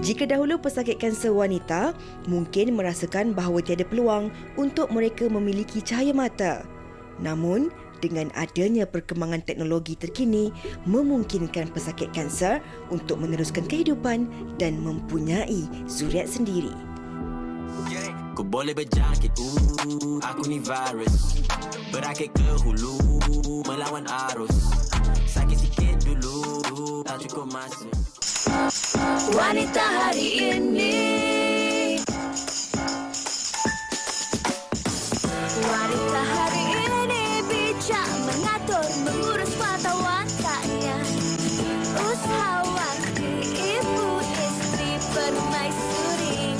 Jika dahulu pesakit kanser wanita mungkin merasakan bahawa tiada peluang untuk mereka memiliki cahaya mata. Namun, dengan adanya perkembangan teknologi terkini memungkinkan pesakit kanser untuk meneruskan kehidupan dan mempunyai zuriat sendiri. Ku boleh berjangkit, aku ni virus. Berakit ke hulu, melawan arus. Sakit sikit dulu, tak cukup masa. Wanita hari ini, wanita hari ini bijak mengatur, mengurus mata wataknya. Usahawanti, ibu istri permaisuri.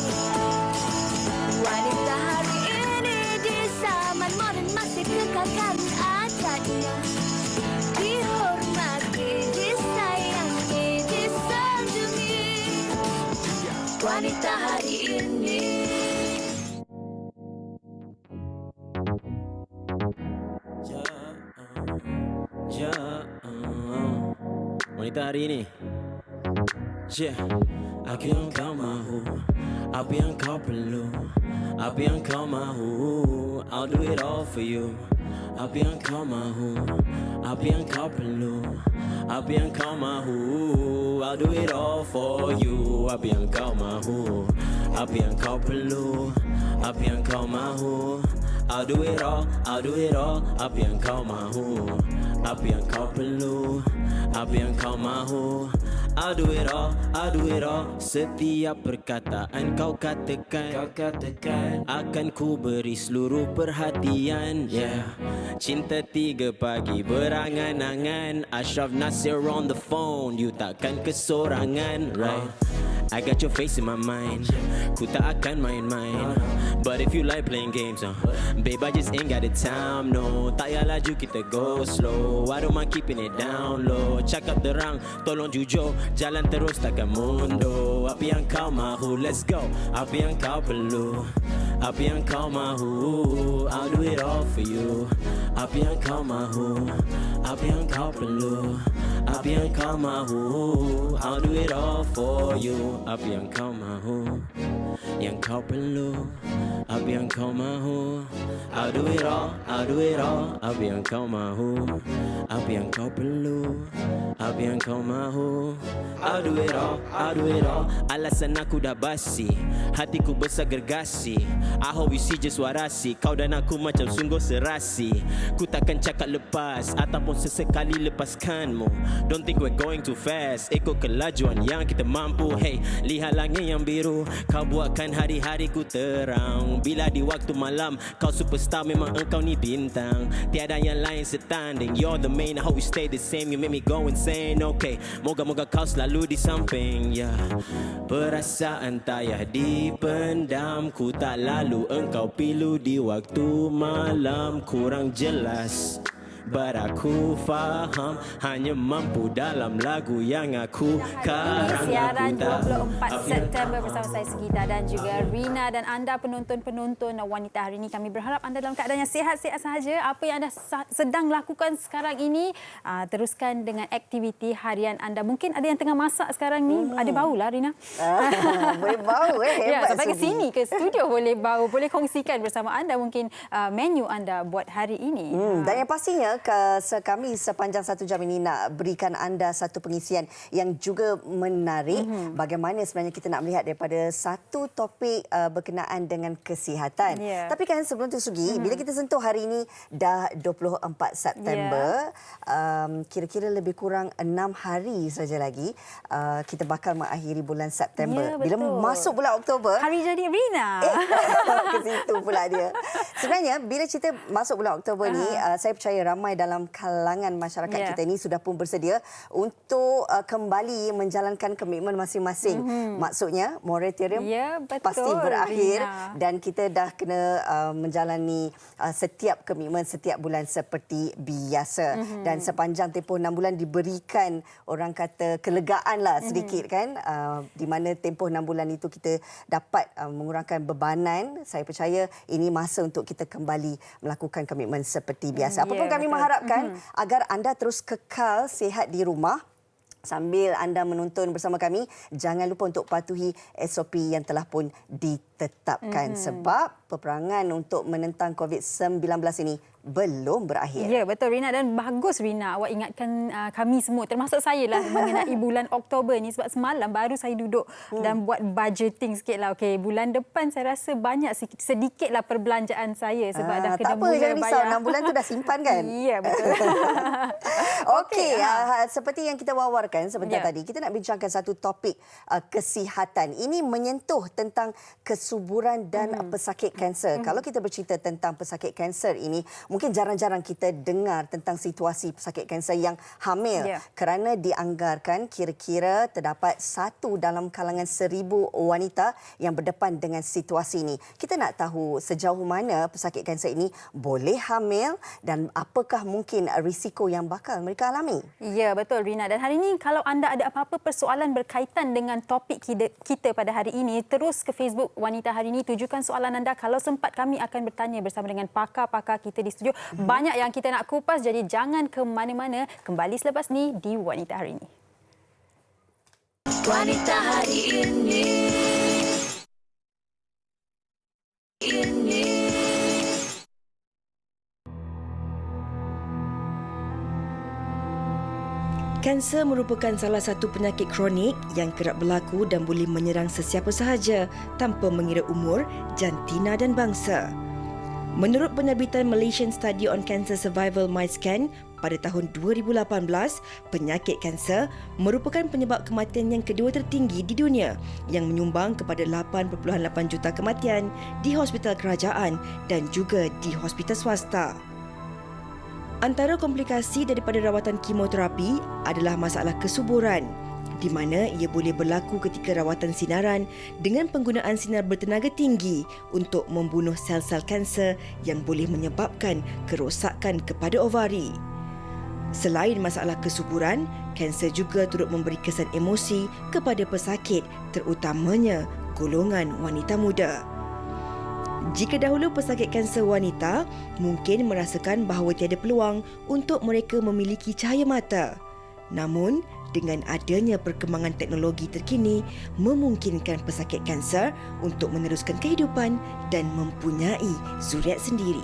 Wanita hari ini di zaman moden masih kekalkan adatnya. Dihormati, disayangi, disanjungi. Wanita hari ini. Wanita hari ini. Aku yang kau mahu, apa yang kau perlu, apa yang kau mahu, I'll do it all for you. Apa yang kau mahu, apa yang kau perlu, apa yang kau mahu, I'll do it all for you. Apa yang kau mahu, apa yang kau perlu, apa yang kau mahu, I'll do it all, I'll do it all. Apa yang kau mahu, apa yang kau perlu, apa yang kau mahu, I'll do it all, I'll do it all. Setiap perkataan kau katakan, akan ku beri seluruh perhatian. Cinta 3 pagi berangan-angan. Ashraf Nasir on the phone, you takkan kesorangan, right? I got your face in my mind. Ku tak akan main-main. But if you like playing games, babe, I just ain't got the time, no. Tak payah laju, kita go slow. I don't mind keeping it down low. Cakap terang, tolong jujur. Jalan terus takkan mundur. Apa yang kau mahu, let's go. Apa yang kau perlu, apa yang kau mahu, I'll do it all for you. Apa yang kau mahu, apa yang kau perlu, apa yang kau mahu, I'll do it all for you. Apa yang kau mahu, yang kau perlu, apa yang kau mahu, I'll do it all, I'll do it all. Apa yang kau mahu, apa yang kau perlu, apa yang kau mahu, I'll do it all, I'll do it all. Alasan aku dah basi, hatiku besar gergasi. I hope you see just what I see. Kau dan aku macam sungguh serasi. Ku takkan cakap lepas ataupun sesekali lepaskanmu. Don't think we're going too fast. Ikut kelajuan yang kita mampu. Hey, lihat langit yang biru. Kau buatkan hari-hariku terang. Bila di waktu malam kau superstar, memang engkau ni bintang. Tiada yang lain setanding. You're the main, I hope you stay the same. You make me go insane, okay. Moga-moga kau selalu di samping, yeah. Perasaan tak payah dipendam. Ku tak lalu engkau pilu di waktu malam. Kurang jelas, but aku faham. Hanya mampu dalam lagu yang aku karang. Siaran 24 September bersama saya Segita dan juga Rina dan anda penonton-penonton Wanita hari ini. Kami berharap anda dalam keadaan yang sihat-sihat sahaja. Apa yang anda sedang lakukan sekarang ini, teruskan dengan aktiviti harian anda. Mungkin ada yang tengah masak sekarang ni. Ada bau lah, Rina. Boleh bau Ya, hebat. sampai ke sini ke studio boleh bau. Boleh kongsikan bersama anda mungkin menu anda buat hari ini. Dan yang pastinya kami sepanjang 1 jam ini nak berikan anda satu pengisian yang juga menarik. Bagaimana sebenarnya kita nak melihat daripada satu topik berkenaan dengan kesihatan. Tapi kan sebelum tu Sugi, bila kita sentuh hari ini dah 24 September, kira-kira lebih kurang 6 hari saja lagi kita bakal mengakhiri bulan September. Bila masuk bulan Oktober, hari jadi Rina. ke situ pula dia. Sebenarnya bila cerita masuk bulan Oktober ni, saya percaya ramai dalam kalangan masyarakat kita ini sudah pun bersedia untuk kembali menjalankan komitmen masing-masing. Maksudnya moratorium pasti berakhir, Rina. Dan kita dah kena menjalani setiap komitmen setiap bulan seperti biasa. Dan sepanjang tempoh 6 bulan diberikan orang kata kelegaan lah sedikit kan, di mana tempoh 6 bulan itu kita dapat mengurangkan bebanan. Saya percaya ini masa untuk kita kembali melakukan komitmen seperti biasa. Apapun kami mengharapkan agar anda terus kekal sihat di rumah. Sambil anda menonton bersama kami, jangan lupa untuk patuhi SOP yang telah pun ditetapkan. Sebab peperangan untuk menentang COVID-19 ini belum berakhir. Ya, betul Rina, dan bagus Rina awak ingatkan kami semua, termasuk saya lah, mengenai bulan Oktober ni, sebab semalam baru saya duduk dan buat budgeting sikit lah. Okey, bulan depan saya rasa banyak sedikit lah perbelanjaan saya sebab dah kena tak apa, mula jangan risau. bayar. 6 bulan tu dah simpan kan? Ya, betul. Okey, seperti yang kita wawarkan sebentar tadi, kita nak bincangkan satu topik kesihatan. Ini menyentuh tentang kesuburan dan pesakit kanser. Kalau kita bercerita tentang pesakit kanser ini, mungkin jarang-jarang kita dengar tentang situasi pesakit kanser yang hamil kerana dianggarkan kira-kira terdapat 1 dalam kalangan 1,000 wanita yang berdepan dengan situasi ini. Kita nak tahu sejauh mana pesakit kanser ini boleh hamil dan apakah mungkin risiko yang bakal mereka alami. Ya, betul Rina. Dan hari ini kalau anda ada apa-apa persoalan berkaitan dengan topik kita pada hari ini, terus ke Facebook Wanita Hari Ini, tujukan soalan anda. Kalau sempat, kami akan bertanya bersama dengan pakar-pakar kita di studio. Banyak yang kita nak kupas, jadi jangan ke mana-mana. Kembali selepas ni di Wanita Hari Ini. Wanita Hari Ini. Kanser merupakan salah satu penyakit kronik yang kerap berlaku dan boleh menyerang sesiapa sahaja tanpa mengira umur, jantina dan bangsa. Menurut penerbitan Malaysian Study on Cancer Survival MyScan pada tahun 2018, penyakit kanser merupakan penyebab kematian yang kedua tertinggi di dunia yang menyumbang kepada 8.8 juta kematian di hospital kerajaan dan juga di hospital swasta. Antara komplikasi daripada rawatan kemoterapi adalah masalah kesuburan, di mana ia boleh berlaku ketika rawatan sinaran dengan penggunaan sinar bertenaga tinggi untuk membunuh sel-sel kanser yang boleh menyebabkan kerosakan kepada ovari. Selain masalah kesuburan, kanser juga turut memberi kesan emosi kepada pesakit, terutamanya golongan wanita muda. Jika dahulu pesakit kanser wanita mungkin merasakan bahawa tiada peluang untuk mereka memiliki cahaya mata. Namun, dengan adanya perkembangan teknologi terkini memungkinkan pesakit kanser untuk meneruskan kehidupan dan mempunyai zuriat sendiri.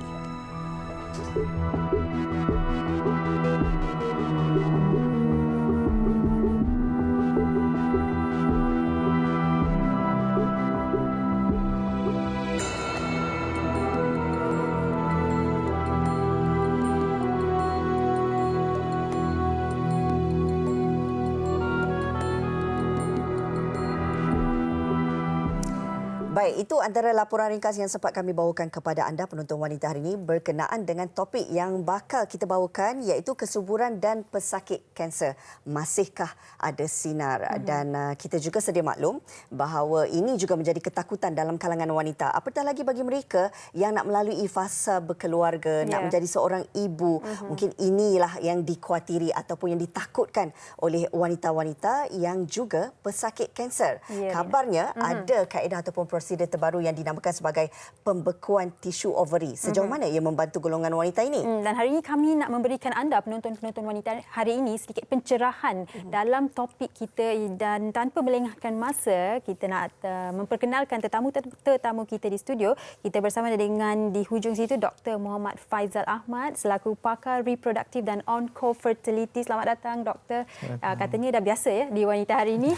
Baik, itu antara laporan ringkas yang sempat kami bawakan kepada anda penonton Wanita Hari Ini berkenaan dengan topik yang bakal kita bawakan, iaitu kesuburan dan pesakit kanser. Masihkah ada sinar? Dan kita juga sedia maklum bahawa ini juga menjadi ketakutan dalam kalangan wanita. Apatah lagi bagi mereka yang nak melalui fasa berkeluarga, nak menjadi seorang ibu. Mungkin inilah yang dikhawatiri ataupun yang ditakutkan oleh wanita-wanita yang juga pesakit kanser. Kabarnya ada kaedah ataupun prosedur terbaru yang dinamakan sebagai pembekuan tisu ovary. Sejauh mana ia membantu golongan wanita ini? Dan hari ini kami nak memberikan anda, penonton-penonton Wanita Hari Ini, sedikit pencerahan dalam topik kita. Dan tanpa melengahkan masa, kita nak memperkenalkan tetamu kita di studio. Kita bersama dengan di hujung situ Dr. Muhammad Faizal Ahmad selaku pakar reproduktif dan onco-fertility. Selamat datang, Doktor. Katanya dah biasa ya di Wanita Hari Ini.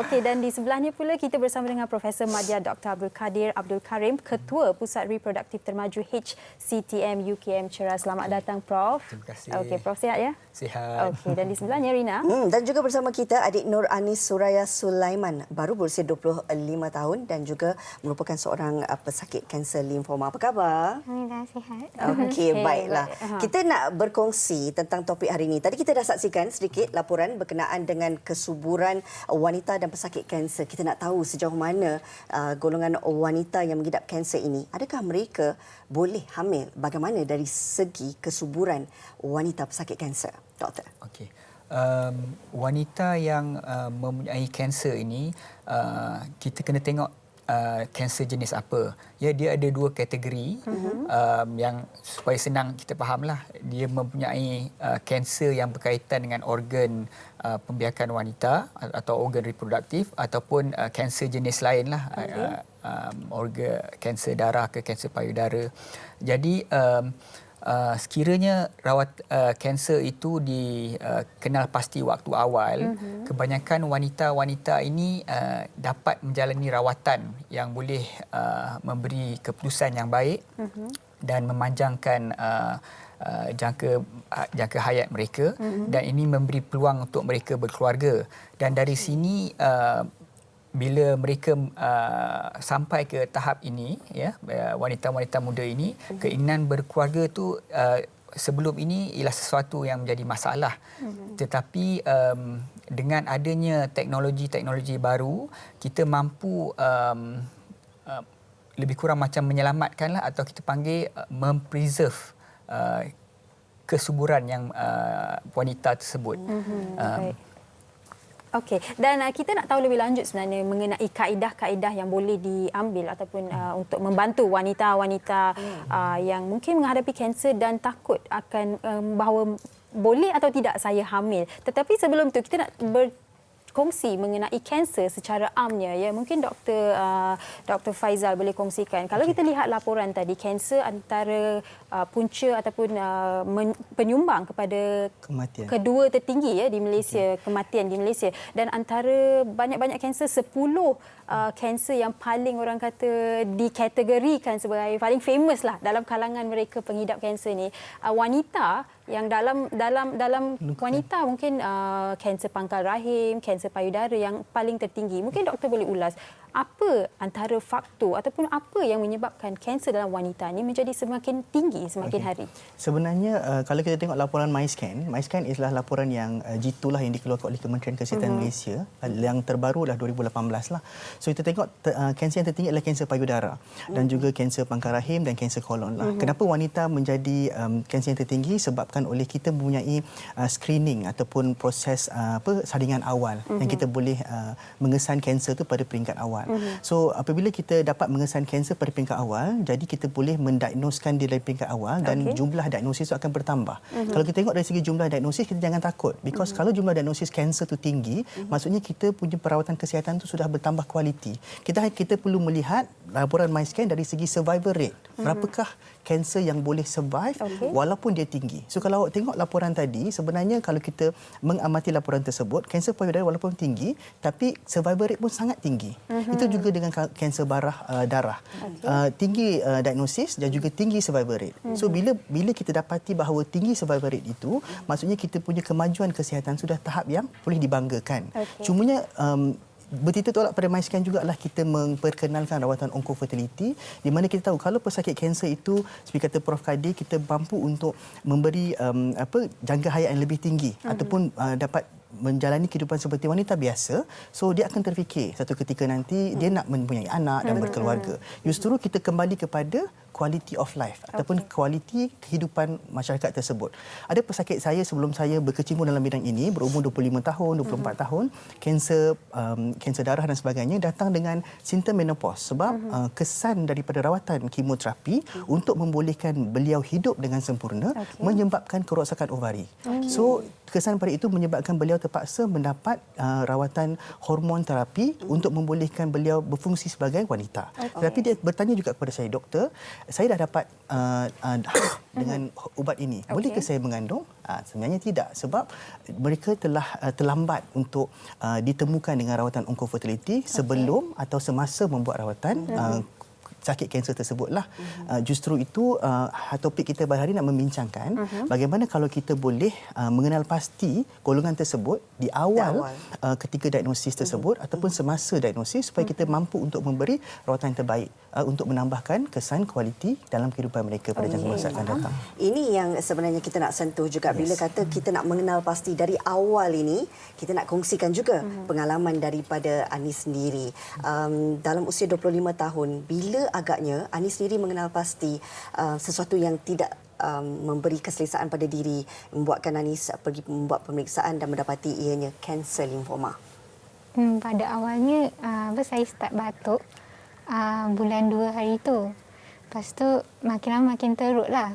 Okey, dan di sebelahnya pula kita bersama dengan Profesor Madya Dr. Abdul Kadir Abdul Karim, Ketua Pusat Reproduktif Termaju HCTM UKM Ceras. Selamat datang, Prof. Terima kasih. Okey, Prof, sihat ya? Sihat. Okey, dan di sebelahnya Rina. Dan juga bersama kita adik Nur Anis Suraya Sulaiman, baru berusia 25 tahun dan juga merupakan seorang pesakit kanser limfoma. Apa khabar? Alhamdulillah sihat. Okey, baiklah. Kita nak berkongsi tentang topik hari ini. Tadi kita dah saksikan sedikit laporan berkenaan dengan kesuburan wanita dan pesakit kanser. Kita nak tahu sejauh mana golongan wanita yang mengidap kanser ini, adakah mereka boleh hamil? Bagaimana dari segi kesuburan wanita pesakit kanser, Doktor? Okey. Wanita yang mempunyai kanser ini, kita kena tengok kanser jenis apa. Ya, dia ada 2 kategori yang supaya senang kita fahamlah. Dia mempunyai kanser yang berkaitan dengan organ pembiakan wanita atau organ reproduktif ataupun kanser jenis lain lah. Organ kanser darah ke kanser payudara. Jadi sekiranya kanser itu dikenal pasti waktu awal, kebanyakan wanita-wanita ini dapat menjalani rawatan yang boleh memberi keputusan yang baik dan memanjangkan jangka hayat mereka, dan ini memberi peluang untuk mereka berkeluarga. Dan dari sini bila mereka sampai ke tahap ini, ya, wanita-wanita muda ini, keinginan berkeluarga tu sebelum ini ialah sesuatu yang menjadi masalah. Tetapi dengan adanya teknologi-teknologi baru, kita mampu lebih kurang macam menyelamatkanlah, atau kita panggil mempreserve kesuburan yang wanita tersebut. Baik. Okey, dan kita nak tahu lebih lanjut sebenarnya mengenai kaedah-kaedah yang boleh diambil ataupun untuk membantu wanita-wanita yang mungkin menghadapi kanser dan takut akan bahawa boleh atau tidak saya hamil. Tetapi sebelum tu kita nak berkongsi mengenai kanser secara amnya, ya. Mungkin Dr. Faizal boleh kongsikan. Kalau kita lihat laporan tadi, kanser antara punca ataupun penyumbang kepada kematian kedua tertinggi, ya, di Malaysia, kematian di Malaysia, dan antara banyak-banyak kanser 10 kanser yang paling orang kata dikategorikan sebagai paling famous lah dalam kalangan mereka pengidap kanser ni, wanita yang dalam wanita mungkin kanser pangkal rahim, kanser payudara yang paling tertinggi. Mungkin doktor boleh ulas apa antara faktor ataupun apa yang menyebabkan kanser dalam wanita ni menjadi semakin tinggi semakin hari. Sebenarnya kalau kita tengok laporan MyScan ialah laporan yang G2 lah, yang dikeluarkan oleh Kementerian Kesihatan Malaysia, yang terbaru lah 2018 lah. So kita tengok kanser yang tertinggi adalah kanser payudara dan juga kanser pangkal rahim dan kanser kolon lah. Kenapa wanita menjadi kanser yang tertinggi? Sebabkan oleh kita mempunyai screening ataupun proses saringan awal yang kita boleh mengesan kanser tu pada peringkat awal. So apabila kita dapat mengesan kanser pada peringkat awal, jadi kita boleh mendiagnoskan dia dari peringkat awal dan jumlah diagnosis itu akan bertambah. Kalau kita tengok dari segi jumlah diagnosis, kita jangan takut, because kalau jumlah diagnosis kanser tu tinggi, maksudnya kita punya perawatan kesihatan tu sudah bertambah kualiti. Kita perlu melihat laporan MyScan dari segi survival rate. Berapakah kanser yang boleh survive walaupun dia tinggi. So kalau awak tengok laporan tadi, sebenarnya kalau kita mengamati laporan tersebut, kanser payudara walaupun tinggi, tapi survival rate pun sangat tinggi. Itu juga dengan kanser darah. Tinggi diagnosis dan juga tinggi survival rate. So bila kita dapati bahawa tinggi survival rate itu, maksudnya kita punya kemajuan kesihatan sudah tahap yang boleh dibanggakan. Cumanya bertitik tolak pada MyScan jugalah kita memperkenalkan rawatan onkofertility, di mana kita tahu kalau pesakit kanser itu, seperti kata Prof Kadir, kita mampu untuk memberi jangka hayat yang lebih tinggi ataupun dapat menjalani kehidupan seperti wanita biasa. So dia akan terfikir satu ketika nanti dia nak mempunyai anak dan berkeluarga. Justru kita kembali kepada quality of life ataupun kualiti kehidupan masyarakat tersebut. Ada pesakit saya sebelum saya berkecimpung dalam bidang ini, berumur 25 tahun, 24 tahun, kanser darah dan sebagainya, datang dengan simptom menopause sebab kesan daripada rawatan kemoterapi untuk membolehkan beliau hidup dengan sempurna menyebabkan kerosakan ovari. So kesan pada itu menyebabkan beliau terpaksa mendapat rawatan hormon terapi untuk membolehkan beliau berfungsi sebagai wanita. Tetapi dia bertanya juga kepada saya, doktor, saya dah dapat dengan ubat ini, bolehkah saya mengandung? Sebenarnya tidak, sebab mereka telah terlambat untuk ditemukan dengan rawatan onkofertility sebelum atau semasa membuat rawatan sakit kanser tersebutlah. Justru itu topik kita pada hari nak membincangkan bagaimana kalau kita boleh mengenal pasti golongan tersebut di awal ketika diagnosis tersebut ataupun semasa diagnosis, supaya kita mampu untuk memberi rawatan yang terbaik untuk menambahkan kesan kualiti dalam kehidupan mereka pada jangka masa akan datang. Ini yang sebenarnya kita nak sentuh juga bila kata kita nak mengenal pasti dari awal ini, kita nak kongsikan juga pengalaman daripada Anis sendiri. Dalam usia 25 tahun, bila agaknya Anis sendiri mengenal pasti sesuatu yang tidak memberi keselesaan pada diri, membuatkan Anis pergi membuat pemeriksaan dan mendapati ianya kanser limfoma? Pada awalnya saya start batuk. bulan 2 hari tu. Lepas tu makin lama makin teruk lah.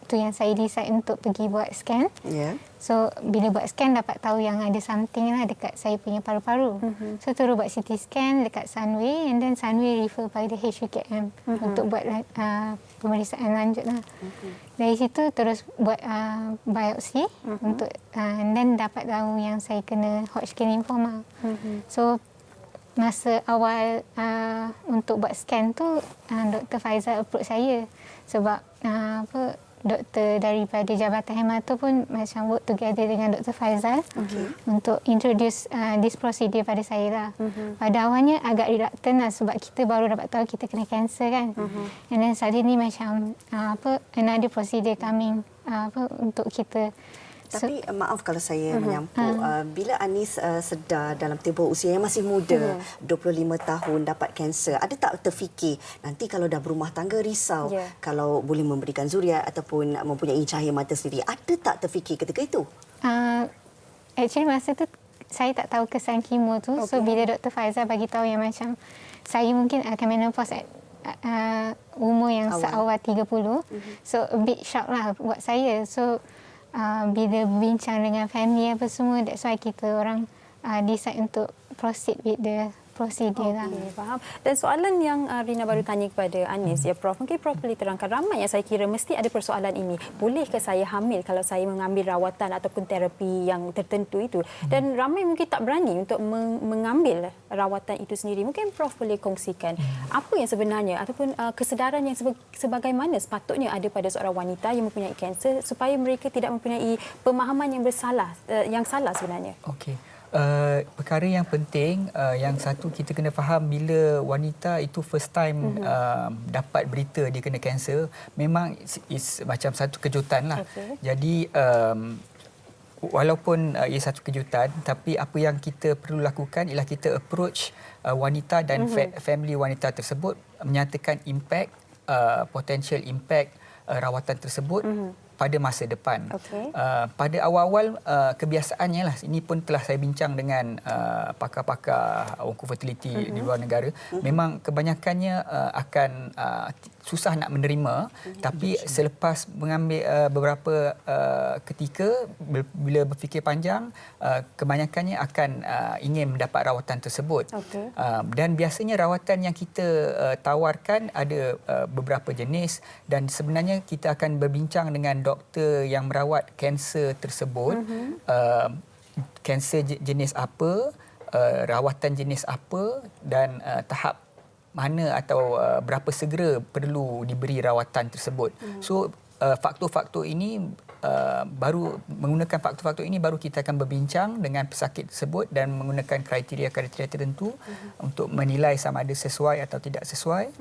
Tu yang saya decide untuk pergi buat scan. Ya. So bila buat scan dapat tahu yang ada something lah dekat saya punya paru-paru. So terus buat CT scan dekat Sunway, and then Sunway refer pada HUKM untuk buat pemeriksaan lanjut lah. Dari situ terus buat biopsi untuk and then dapat tahu yang saya kena Hodgkin lymphoma. So masa awal untuk buat scan tu Dr. Faizal approach saya sebab doktor daripada Jabatan Hemata pun macam work together dengan Dr. Faizal untuk introduce this procedure pada saya lah. Pada awalnya agak reluctant lah sebab kita baru dapat tahu kita kena kanser kan. And then suddenly macam another procedure coming untuk kita. Tapi maaf kalau saya menyampuk, bila Anis sedar dalam tempoh usia yang masih muda, 25 tahun dapat kanser, ada tak terfikir nanti kalau dah berumah tangga risau, kalau boleh memberikan zuriat ataupun mempunyai cahaya mata sendiri, ada tak terfikir ketika itu? Actually masa tu saya tak tahu kesan kemo tu. So bila Dr. Faizal bagi tahu yang macam saya mungkin akan menopause umur yang seawal 30. So a bit shock lah buat saya. So bila bincang dengan family apa semua, that's why kita orang decide untuk proceed with the procedure lah. Faham. Dan soalan yang Rina baru tanya kepada Anis, ya Prof, mungkin Prof boleh terangkan, ramai yang saya kira mesti ada persoalan ini. Bolehkah saya hamil kalau saya mengambil rawatan ataupun terapi yang tertentu itu? Dan ramai mungkin tak berani untuk mengambil rawatan itu sendiri. Mungkin Prof boleh kongsikan apa yang sebenarnya ataupun kesedaran yang sebagaimana sepatutnya ada pada seorang wanita yang mempunyai kanser supaya mereka tidak mempunyai pemahaman yang salah sebenarnya. Okey. Perkara yang penting, yang satu kita kena faham, bila wanita itu first time dapat berita dia kena kanser, memang is macam satu kejutan lah. Jadi walaupun ia satu kejutan, tapi apa yang kita perlu lakukan ialah kita approach wanita dan family wanita tersebut, menyatakan impact, potential impact rawatan tersebut pada masa depan. Pada awal-awal kebiasaannya lah, ini pun telah saya bincang dengan pakar-pakar onkofertility di luar negara, memang kebanyakannya akan susah nak menerima, tapi selepas mengambil beberapa ketika, bila berfikir panjang, kebanyakannya akan ingin mendapat rawatan tersebut. Dan biasanya rawatan yang kita tawarkan ada beberapa jenis, dan sebenarnya kita akan berbincang dengan doktor yang merawat kanser tersebut, kanser jenis apa, rawatan jenis apa, dan tahap mana atau berapa segera perlu diberi rawatan tersebut. So faktor-faktor ini baru menggunakan faktor-faktor ini baru kita akan berbincang dengan pesakit tersebut dan menggunakan kriteria-kriteria tertentu untuk menilai sama ada sesuai atau tidak sesuai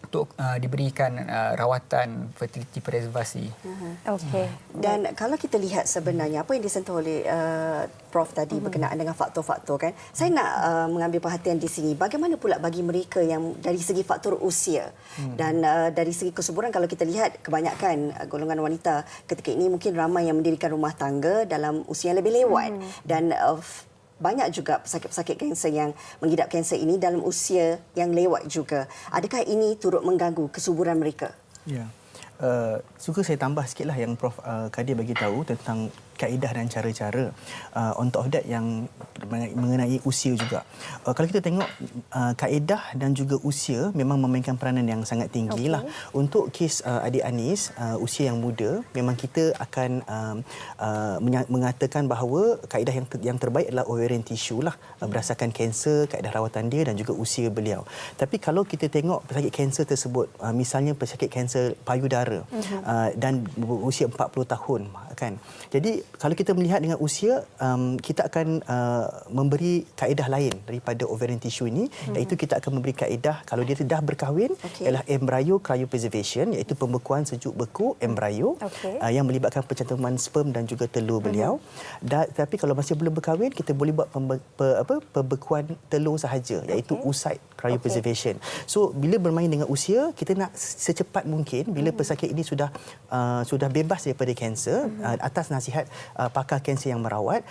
untuk diberikan rawatan fertility preservasi. Dan kalau kita lihat sebenarnya apa yang disentuh oleh Prof tadi berkenaan dengan faktor-faktor, kan, saya nak mengambil perhatian di sini bagaimana pula bagi mereka yang dari segi faktor usia dan dari segi kesuburan. Kalau kita lihat kebanyakan golongan wanita ketika ini mungkin ramai yang mendirikan rumah tangga dalam usia yang lebih lewat, dan banyak juga pesakit-pesakit kanser yang mengidap kanser ini dalam usia yang lewat juga. Adakah ini turut mengganggu kesuburan mereka? Ya. Suka saya tambah sikitlah yang Prof Kadir bagi tahu tentang kaedah dan cara-cara. On top of that yang mengenai usia juga. Kalau kita tengok kaedah dan juga usia memang memainkan peranan yang sangat tinggi lah. Untuk kes adik Anis, usia yang muda, memang kita akan mengatakan bahawa kaedah yang terbaik adalah ovarian tissue lah, berdasarkan kanser, kaedah rawatan dia dan juga usia beliau. Tapi kalau kita tengok pesakit kanser tersebut, misalnya pesakit kanser payudara dan usia 40 tahun, kan. Jadi kalau kita melihat dengan usia, kita akan memberi kaedah lain daripada ovarian tissue ini, iaitu kita akan memberi kaedah kalau dia dah berkahwin, ialah embryo cryopreservation, iaitu pembekuan sejuk beku embryo yang melibatkan pencantuman sperm dan juga telur beliau. Tapi kalau masih belum berkahwin, kita boleh buat pembekuan telur sahaja, iaitu oocyte cryopreservation. So bila bermain dengan usia, kita nak secepat mungkin bila pesakit ini sudah bebas daripada kanser, atas nasihat pakar kanser yang merawat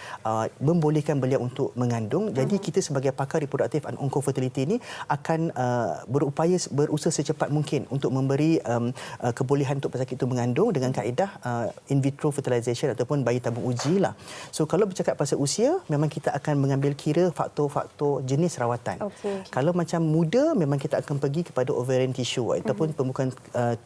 membolehkan beliau untuk mengandung. Jadi kita sebagai pakar reproduktif dan onkofertility ini akan berusaha secepat mungkin untuk memberi kebolehan untuk pesakit itu mengandung dengan kaedah in vitro fertilization ataupun bayi tabung uji lah. So kalau bercakap pasal usia, memang kita akan mengambil kira faktor-faktor jenis rawatan. Kalau macam muda, memang kita akan pergi kepada ovarian tissue ataupun pembekuan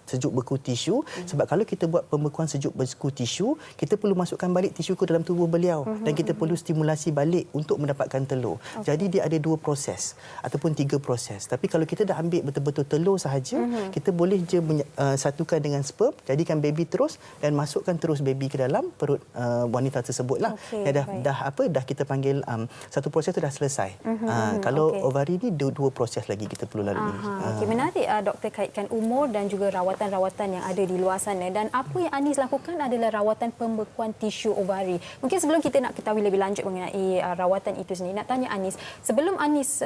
sejuk beku tisu. Sebab kalau kita buat pembekuan sejuk beku tisu, kita perlu masukkan balik tisu ke dalam tubuh beliau dan kita perlu stimulasi balik untuk mendapatkan telur. Jadi dia ada 2 proses ataupun 3 proses. Tapi kalau kita dah ambil betul-betul telur sahaja, kita boleh je satukan dengan sperm, jadikan baby terus dan masukkan terus baby ke dalam perut wanita tersebutlah. Dah kita panggil satu proses itu dah selesai. Kalau ovari ni 2 proses lagi kita perlu lalui. Menarik doktor kaitkan umur dan juga rawatan-rawatan yang ada di luar sana. Dan apa yang Anis lakukan adalah rawatan pembekuan tisu ovari. Mungkin sebelum kita nak ketahui lebih lanjut mengenai rawatan itu sendiri, nak tanya Anis, sebelum Anis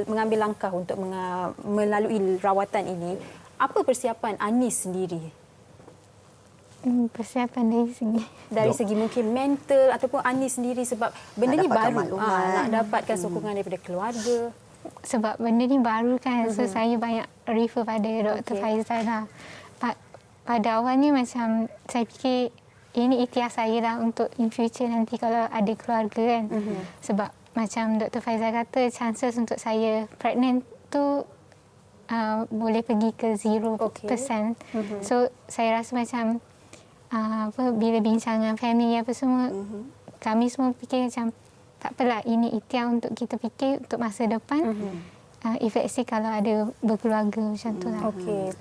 mengambil langkah untuk melalui rawatan ini, apa persiapan Anis sendiri? Persiapan dari segi mungkin mental ataupun Anis sendiri, sebab benda ni baru, nak dapatkan sokongan daripada keluarga. Sebab benda ni baru kan, so saya banyak refer pada Dr. Faizal lah. Pada awalnya macam saya fikir ini ikhtiar saya lah untuk in future nanti kalau ada keluarga kan. Sebab macam Dr. Faizal kata, chances untuk saya pregnant tu boleh pergi ke 0%. So saya rasa macam bila bincang dengan family apa semua, kami semua fikir macam tak apalah, ini ikhtiar untuk kita fikir untuk masa depan. If let's say kalau ada berkeluarga macam tu lah.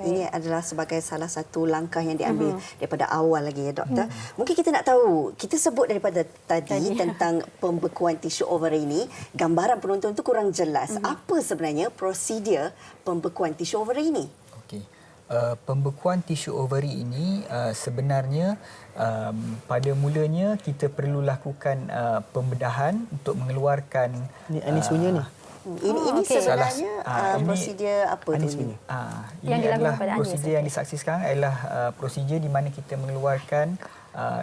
Ini adalah sebagai salah satu langkah yang diambil daripada awal lagi ya doktor. Mungkin kita nak tahu, kita sebut daripada tadi tentang pembekuan tisu ovari ini, gambaran penonton tu kurang jelas. Apa sebenarnya prosedur pembekuan tisu ovari ini? Pembekuan tisu ovari ini sebenarnya pada mulanya kita perlu lakukan pembedahan untuk mengeluarkan Anis punya ni. Ini sebenarnya prosedur apa tu? Ini adalah prosedur yang disaksikan adalah prosedur di mana kita mengeluarkan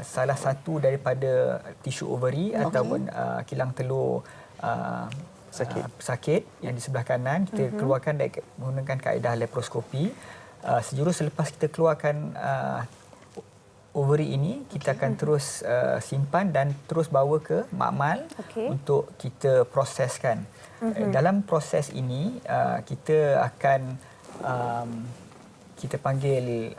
salah satu daripada tisu ovari ataupun kilang telur sakit yang di sebelah kanan, kita keluarkan menggunakan kaedah laparoskopi. Sejurus selepas kita keluarkan ovari ini, kita akan terus simpan dan terus bawa ke makmal untuk kita proseskan. Dalam proses ini, kita akan kita panggil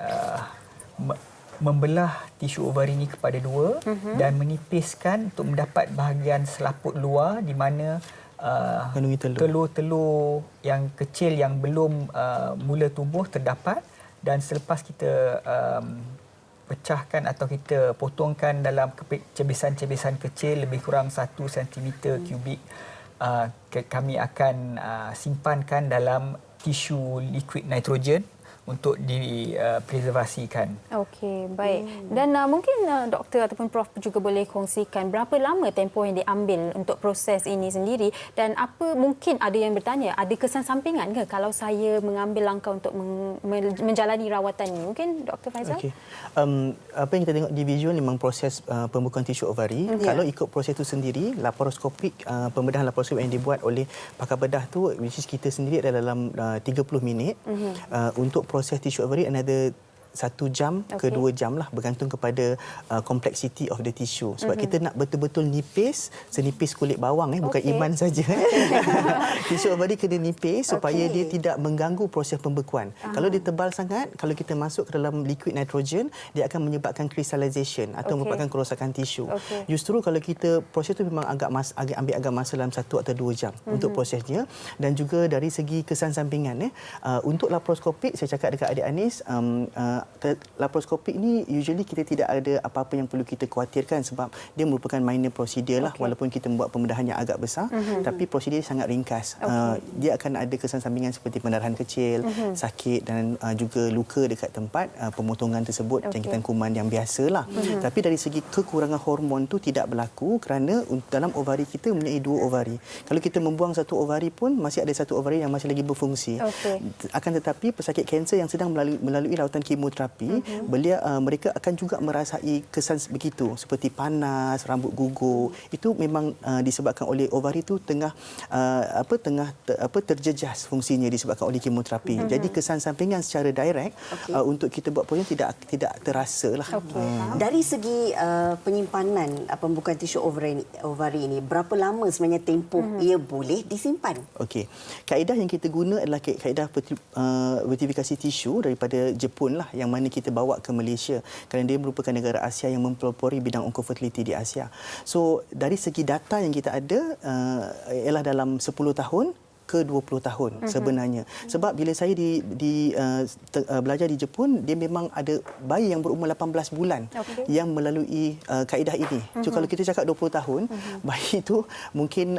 membelah tisu ovari ini kepada 2 dan menipiskan untuk mendapat bahagian selaput luar di mana telur-telur yang kecil yang belum mula tumbuh terdapat, dan selepas kita pecahkan atau kita potongkan dalam cebisan-cebisan kecil lebih kurang 1 cm kubik, kami akan simpankan dalam tisu liquid nitrogen untuk dipreservasikan. Baik. Dan mungkin doktor ataupun Prof juga boleh kongsikan berapa lama tempoh yang diambil untuk proses ini sendiri, dan apa mungkin ada yang bertanya, ada kesan sampingan ke kalau saya mengambil langkah untuk menjalani rawatan ini? Mungkin Dr. Faizal? Apa yang kita tengok di visual memang proses pembekuan tisu ovari. Kalau ikut proses itu sendiri, laparoskopik, pembedahan laparoskopik yang dibuat oleh pakar bedah tu, which is kita sendiri adalah dalam 30 minit. Untuk proses tisu ovari another 1 jam ke 2 jam lah, bergantung kepada complexity of the tissue. Sebab kita nak betul-betul nipis, senipis kulit bawang, bukan iman saja. Tisu ovari kena nipis supaya dia tidak mengganggu proses pembekuan. Kalau dia tebal sangat, kalau kita masuk ke dalam liquid nitrogen, dia akan menyebabkan crystallization atau menyebabkan kerosakan tisu. Justru kalau kita proses itu memang ambil agak masa dalam 1 atau 2 jam untuk prosesnya. Dan juga dari segi kesan sampingan, untuk laparoskopik, saya cakap dekat adik Anis, laparoskopik ni usually kita tidak ada apa-apa yang perlu kita khawatirkan sebab dia merupakan minor prosedur lah, walaupun kita membuat pembedahan yang agak besar, tapi prosedur sangat ringkas. Dia akan ada kesan sampingan seperti pendarahan kecil, sakit dan juga luka dekat tempat pemotongan tersebut, jangkitan kuman yang biasalah. Tapi dari segi kekurangan hormon tu tidak berlaku kerana dalam ovari kita mempunyai 2 ovari. Kalau kita membuang 1 ovari pun masih ada 1 ovari yang masih lagi berfungsi. Akan tetapi pesakit kanser yang sedang melalui rawatan kemoterapi kemoterapi, mereka akan juga merasai kesan begitu seperti panas, rambut gugur. Itu memang disebabkan oleh ovari itu tengah terjejas fungsinya disebabkan oleh kemoterapi. Jadi kesan sampingan secara direct untuk kita buat proses tidak terasa lah. Dari segi penyimpanan pembukaan tisu ovari ini, berapa lama sebenarnya tempoh ia boleh disimpan? Okey. Kaedah yang kita guna adalah kaedah vertifikasi tisu daripada Jepun lah, yang mana kita bawa ke Malaysia kerana dia merupakan negara Asia yang mempelopori bidang onkofertiliti di Asia. So dari segi data yang kita ada ialah dalam 10 tahun ke 20 tahun sebenarnya. Sebab bila saya belajar di Jepun, dia memang ada bayi yang berumur 18 bulan yang melalui kaedah ini. So kalau kita cakap 20 tahun, bayi itu mungkin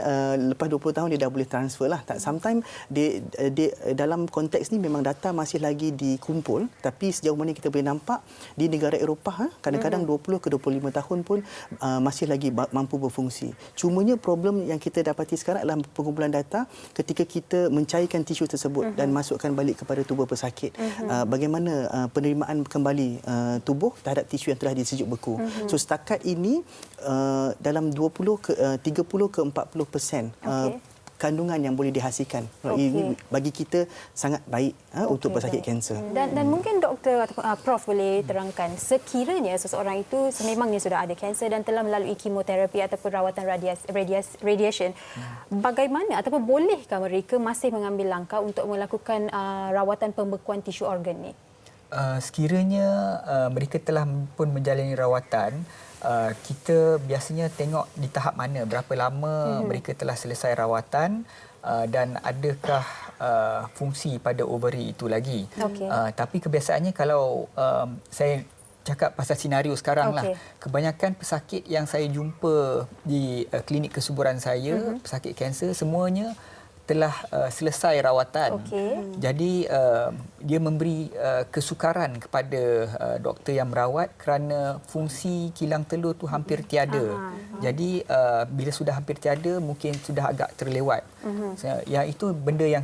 lepas 20 tahun dia dah boleh transfer lah. Sometimes dia dalam konteks ni memang data masih lagi dikumpul, tapi sejauh mana kita boleh nampak di negara Eropah kadang-kadang 20 ke 25 tahun pun masih lagi mampu berfungsi. Cumanya problem yang kita dapati sekarang adalah pengumpulan data ketika kita mencairkan tisu tersebut dan masukkan balik kepada tubuh pesakit. Bagaimana penerimaan kembali tubuh terhadap tisu yang telah disejuk beku. So setakat ini dalam 30 ke 40% kandungan yang boleh dihasilkan. Ini bagi kita sangat baik untuk pesakit kanser. Dan mungkin doktor atau Prof boleh terangkan, sekiranya seseorang itu sememangnya sudah ada kanser dan telah melalui kemoterapi ataupun rawatan radiation, bagaimana ataupun bolehkah mereka masih mengambil langkah untuk melakukan rawatan pembekuan tisu organ ni? Sekiranya mereka telah pun menjalani rawatan, kita biasanya tengok di tahap mana, berapa lama mereka telah selesai rawatan dan adakah fungsi pada ovary itu lagi. Tapi kebiasaannya kalau saya cakap pasal senario sekarang lah, kebanyakan pesakit yang saya jumpa di klinik kesuburan saya, pesakit kanser, semuanya telah selesai rawatan. Jadi dia memberi kesukaran kepada doktor yang merawat kerana fungsi kilang telur tu hampir tiada. Jadi bila sudah hampir tiada, mungkin sudah agak terlewat. Yang itu benda yang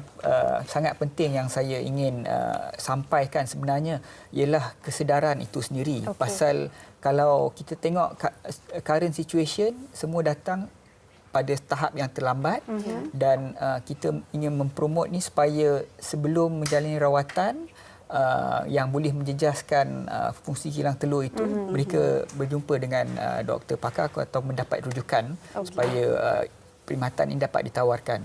sangat penting yang saya ingin sampaikan sebenarnya ialah kesedaran itu sendiri. Pasal kalau kita tengok current situation, semua datang pada tahap yang terlambat dan kita ingin mempromot ni supaya sebelum menjalani rawatan yang boleh menjejaskan fungsi kilang telur itu, mereka berjumpa dengan doktor pakar atau mendapat rujukan supaya perkhidmatan ini dapat ditawarkan.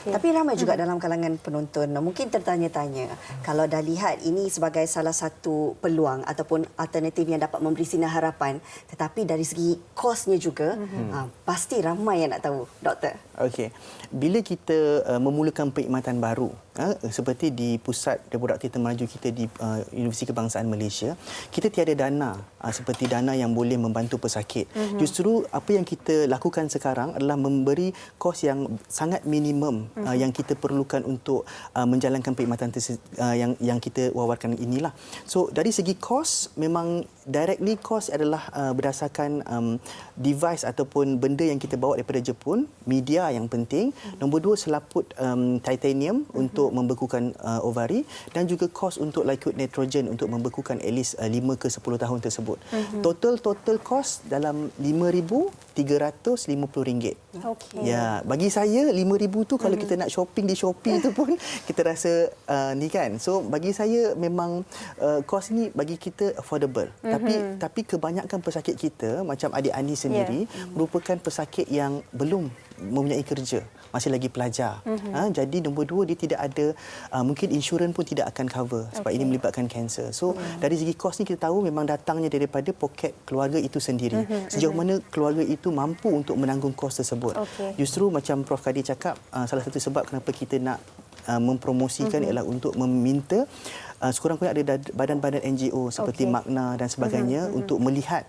Tapi ramai juga dalam kalangan penonton mungkin tertanya-tanya, kalau dah lihat ini sebagai salah satu peluang ataupun alternatif yang dapat memberi sinar harapan, tetapi dari segi kosnya juga, pasti ramai yang nak tahu, doktor. Okey. Bila kita memulakan perkhidmatan baru, seperti di Pusat Laboratori Termaju kita di Universiti Kebangsaan Malaysia, kita tiada dana seperti dana yang boleh membantu pesakit. Justru apa yang kita lakukan sekarang adalah memberi kos yang sangat minimum yang kita perlukan untuk menjalankan perkhidmatan yang kita wawarkan inilah. So dari segi kos, memang directly kos adalah berdasarkan device ataupun benda yang kita bawa daripada Jepun, media yang penting. Nombor 2, selaput titanium untuk membekukan ovari, dan juga kos untuk liquid nitrogen untuk membekukan at least 5 ke 10 tahun tersebut. Total kos dalam RM5,350. Ya, bagi saya RM5,000 tu kalau kita nak shopping di Shopee tu pun kita rasa ni kan. So bagi saya memang kos ni bagi kita affordable. Tapi kebanyakan pesakit kita macam adik Ani sendiri merupakan pesakit yang belum mempunyai kerja, masih lagi pelajar. Jadi nombor 2, dia tidak ada mungkin insurans pun tidak akan cover sebab ini melibatkan kanser. So dari segi kos ni kita tahu memang datangnya daripada poket keluarga itu sendiri. Sejauh mana keluarga itu mampu untuk menanggung kos tersebut. Justru macam Prof Kadir cakap, salah satu sebab kenapa kita nak mempromosikan ialah untuk meminta sekurang-kurangnya ada badan-badan NGO seperti Magna dan sebagainya untuk melihat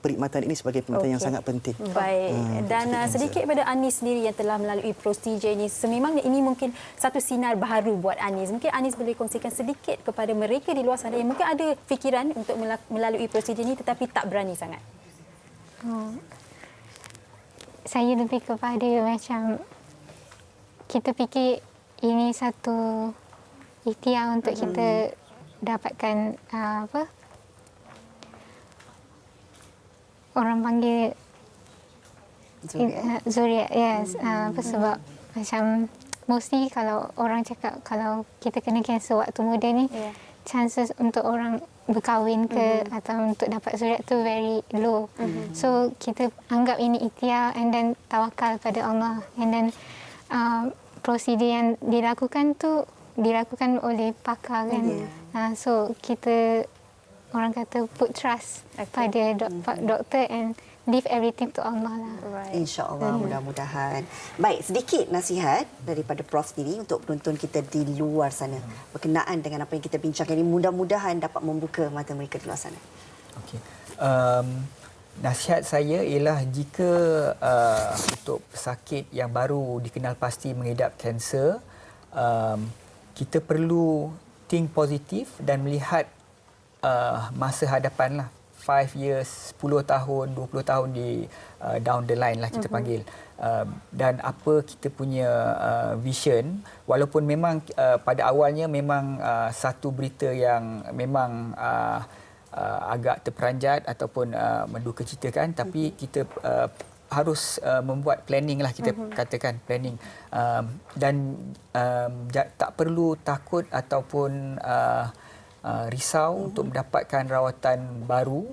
perkhidmatan ini sebagai perkhidmatan yang sangat penting. Baik. Dan sedikit kepada Anis sendiri yang telah melalui prosedur ini, sememangnya ini mungkin satu sinar baru buat Anis. Mungkin Anis boleh kongsikan sedikit kepada mereka di luar sana yang mungkin ada fikiran untuk melalui prosedur ini tetapi tak berani sangat. Saya lebih kepada macam kita fikir ini satu ikhtiar untuk kita dapatkan orang panggil zuriat. Yes, sebab macam mostly kalau orang cakap kalau kita kena kanser waktu muda ni, chances untuk orang berkahwin ke atau untuk dapat zuriat tu very low. So kita anggap ini ikhtiar and then tawakal pada Allah, and then prosedur yang dilakukan tu dilakukan oleh pakar kan. So kita orang kata put trust pada doktor and leave everything to Allah lah. InsyaAllah, mudah-mudahan. Baik, sedikit nasihat daripada Prof sendiri untuk penonton kita di luar sana berkenaan dengan apa yang kita bincangkan ini. Mudah-mudahan dapat membuka mata mereka di luar sana. Okey. Nasihat saya ialah jika untuk pesakit yang baru dikenal pasti mengidap kanser, kita perlu think positif dan melihat masa hadapan lah. 5 years, 10 tahun, 20 tahun di down the line lah kita panggil. Dan apa kita punya vision, walaupun memang pada awalnya memang satu berita yang memang agak terperanjat ataupun mendukacitakan, tapi kita harus membuat planning lah, kita katakan planning, dan tak perlu takut ataupun risau untuk mendapatkan rawatan baru